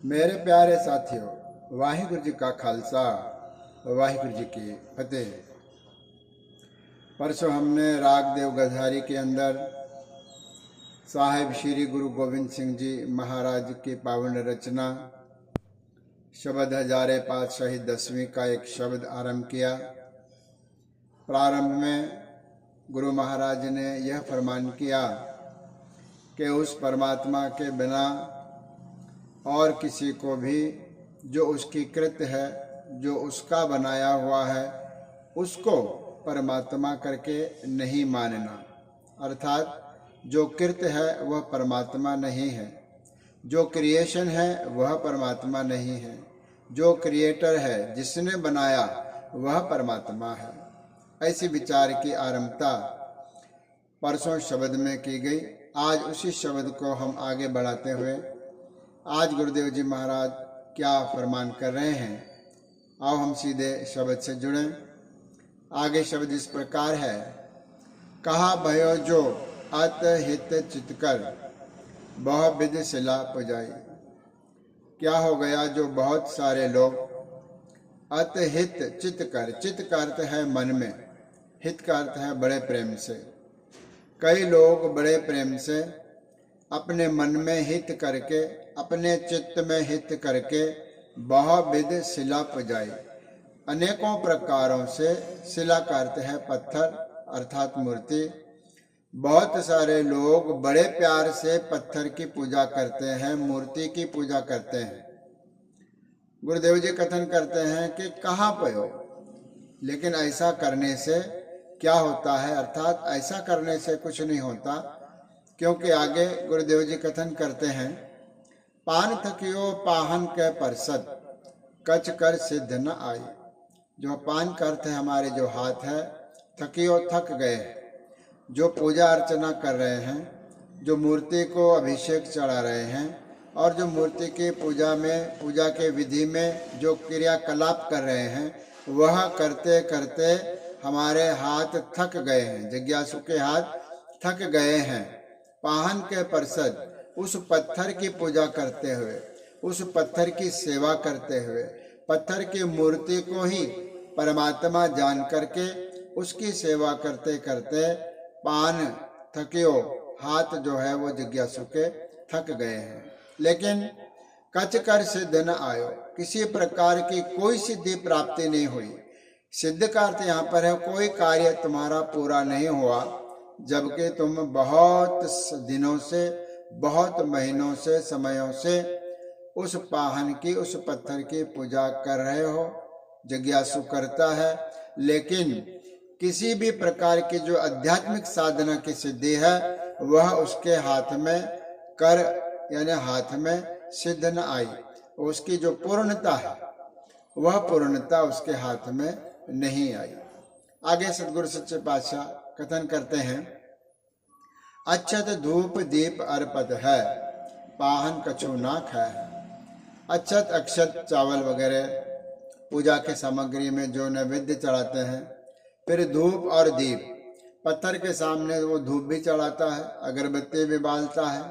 मेरे प्यारे साथियों, वाहिगुरु जी का खालसा, वाहिगुरु जी की फतेह। परसों हमने राग देव गधारी के अंदर साहिब श्री गुरु गोविंद सिंह जी महाराज की पावन रचना शब्द हजारे पातशाही 10वीं का एक शब्द आरंभ किया। प्रारंभ में गुरु महाराज ने यह फरमान किया कि उस परमात्मा के बिना और किसी को भी जो उसकी कृत है, जो उसका बनाया हुआ है, उसको परमात्मा करके नहीं मानना। अर्थात जो कृत है वह परमात्मा नहीं है, जो क्रिएशन है वह परमात्मा नहीं है, जो क्रिएटर है जिसने बनाया वह परमात्मा है। ऐसी विचार की आरंभता परसों शब्द में की गई। आज उसी शब्द को हम आगे बढ़ाते हुए आज गुरुदेव जी महाराज क्या फरमान कर रहे हैं, आओ हम सीधे शब्द से जुड़ें। आगे शब्द इस प्रकार है, कहा भयो जो अत हित चितकर बहु विधि सिला पुजाई। क्या हो गया जो बहुत सारे लोग अत हित चित कर, चित का अर्थ है मन में, हित का अर्थ है बड़े प्रेम से। कई लोग बड़े प्रेम से अपने मन में हित करके, अपने चित्त में हित करके बहुविध शिला पुजाई, अनेकों प्रकारों से, शिला का अर्थ है पत्थर अर्थात मूर्ति। बहुत सारे लोग बड़े प्यार से पत्थर की पूजा करते हैं, मूर्ति की पूजा करते हैं। गुरुदेव जी कथन करते हैं कि कहाँ पे हो, लेकिन ऐसा करने से क्या होता है, अर्थात ऐसा करने से कुछ नहीं होता, क्योंकि आगे गुरुदेव जी कथन करते हैं, पान थकियो पाहन के परसद कच कर सिद्ध न आई। जो पान का अर्थ है हमारे जो हाथ है, थकियो थक गए, जो पूजा अर्चना कर रहे हैं, जो मूर्ति को अभिषेक चढ़ा रहे हैं और जो मूर्ति की पूजा में, पूजा के विधि में जो क्रियाकलाप कर रहे हैं, वह करते करते हमारे हाथ थक गए हैं, जिज्ञासु के हाथ थक गए हैं। पाहन के परसद, उस पत्थर की पूजा करते हुए, उस पत्थर की सेवा करते हुए, पत्थर की मूर्ति को ही परमात्मा जान करके उसकी सेवा करते करते पान थकियो, हाथ जो है वो जिज्ञासु के थक गए हैं। लेकिन कच कर सिद्ध न आयो, किसी प्रकार की कोई सिद्धि प्राप्ति नहीं हुई। सिद्ध का अर्थ यहाँ पर है कोई कार्य तुम्हारा पूरा नहीं हुआ, जबकि तुम बहुत दिनों से, बहुत महीनों से, समयों से उस पाहन की, उस पत्थर की पूजा कर रहे हो। जिज्ञासु करता है, लेकिन किसी भी प्रकार की जो आध्यात्मिक साधना की सिद्धि है वह उसके हाथ में कर, यानी हाथ में सिद्ध न आई। उसकी जो पूर्णता है वह पूर्णता उसके हाथ में नहीं आई। आगे सतगुरु सच्चे पातशाह कथन करते हैं, अक्षत धूप दीप अर्पत है, पाहन कछु ना खाए। अक्षत अक्षत चावल वगैरह पूजा के सामग्री में जो नैवेद्य चढ़ाते हैं, फिर धूप और दीप, पत्थर के सामने वो धूप भी चढ़ाता है, अगरबत्ती भी बालता है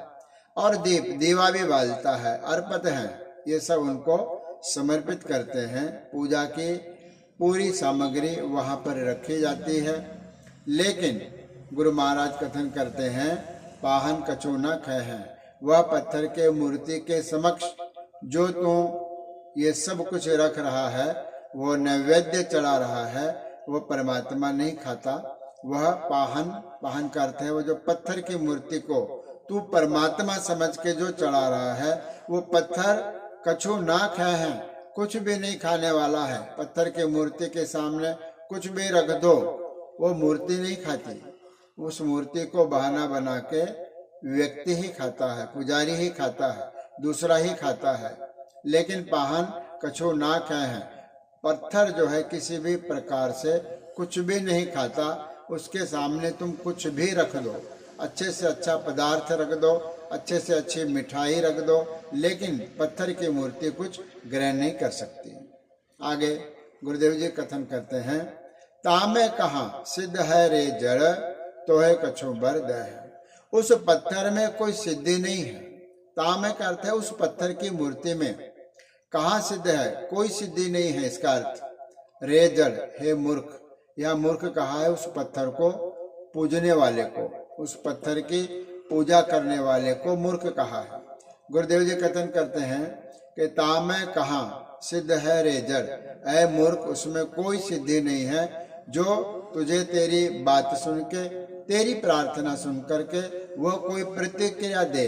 और दीप, दीवा भी बालता है, अर्पत है, ये सब उनको समर्पित करते हैं। पूजा की पूरी सामग्री वहां पर रखी जाती है। लेकिन गुरु महाराज कथन करते हैं, पाहन कछु न खाए हैं, वह पत्थर के मूर्ति के समक्ष जो तू ये सब कुछ रख रहा है, वो नैवेद्य चढ़ा रहा है, वो परमात्मा नहीं खाता। वह पाहन, पाहन का अर्थ है वो जो पत्थर की मूर्ति को तू परमात्मा समझ के जो चढ़ा रहा है, वो पत्थर कछु ना खाए हैं, कुछ भी नहीं खाने वाला है। पत्थर की मूर्ति के सामने कुछ भी रख दो, वो मूर्ति नहीं खाती। उस मूर्ति को बहाना बना के व्यक्ति ही खाता है, पुजारी ही खाता है, दूसरा ही खाता है। लेकिन पाहन कछु ना खाए हैं, पत्थर जो है किसी भी प्रकार से कुछ भी नहीं खाता, उसके सामने तुम कुछ भी रख दो, अच्छे से अच्छा पदार्थ रख दो, अच्छे से अच्छी मिठाई रख दो, लेकिन पत्थर की मूर्ति कुछ ग्रहण नहीं कर सकती। आगे गुरुदेव जी कथन करते हैं, तामे कहाँ सिद्ध है रे जड़, तो है कछु बर दय। उस पत्थर में कोई सिद्धि नहीं है, तामे का अर्थ है उस पत्थर की मूर्ति में कहाँ सिद्ध है, कोई सिद्धि नहीं है इसका अर्थ। रे जड़, हे मूर्ख, यह मूर्ख कहा है उस पत्थर को पूजने वाले को, उस पत्थर की पूजा करने वाले को मूर्ख कहा है। गुरुदेव जी कथन करते हैं कि तामे कहाँ सिद्ध है रे जड़, ऐ मूर्ख उसमें कोई सिद्धि नहीं है जो तुझे तेरी बात सुन के, तेरी प्रार्थना सुन करके वह कोई प्रतिक्रिया दे।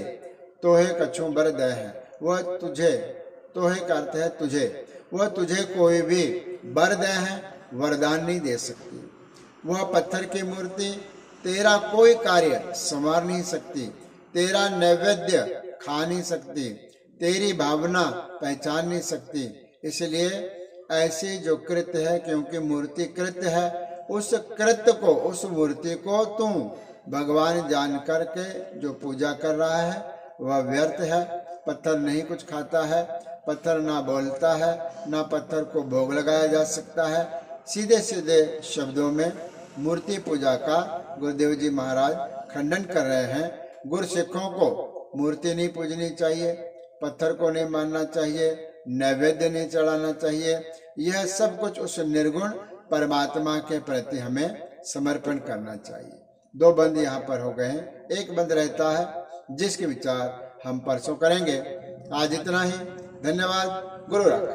तोहे कछु बर दे है, वह तुझे, तोहे का अर्थ है तुझे, वह तुझे कोई भी बर दे है, वरदान नहीं दे सकती। वह पत्थर की मूर्ति तेरा कोई कार्य संवार नहीं सकती, तेरा नैवेद्य खा नहीं सकती, तेरी भावना पहचान नहीं सकती। इसलिए ऐसी जो कृत्य है, क्योंकि मूर्ति कृत्य है, उस कृत्य को, उस मूर्ति को तू भगवान जान करके जो पूजा कर रहा है वह व्यर्थ है। पत्थर नहीं कुछ खाता है, पत्थर ना बोलता है, ना पत्थर को भोग लगाया जा सकता है। सीधे सीधे शब्दों में मूर्ति पूजा का गुरुदेव जी महाराज खंडन कर रहे हैं। गुरसिखों को मूर्ति नहीं पूजनी चाहिए, पत्थर को नहीं मानना चाहिए, नैवेद्य नहीं चढ़ाना चाहिए। यह सब कुछ उस निर्गुण परमात्मा के प्रति हमें समर्पण करना चाहिए। 2 बंद यहाँ पर हो गए हैं, एक बंद रहता है जिसके विचार हम परसों करेंगे। आज इतना ही, धन्यवाद। गुरु रखा।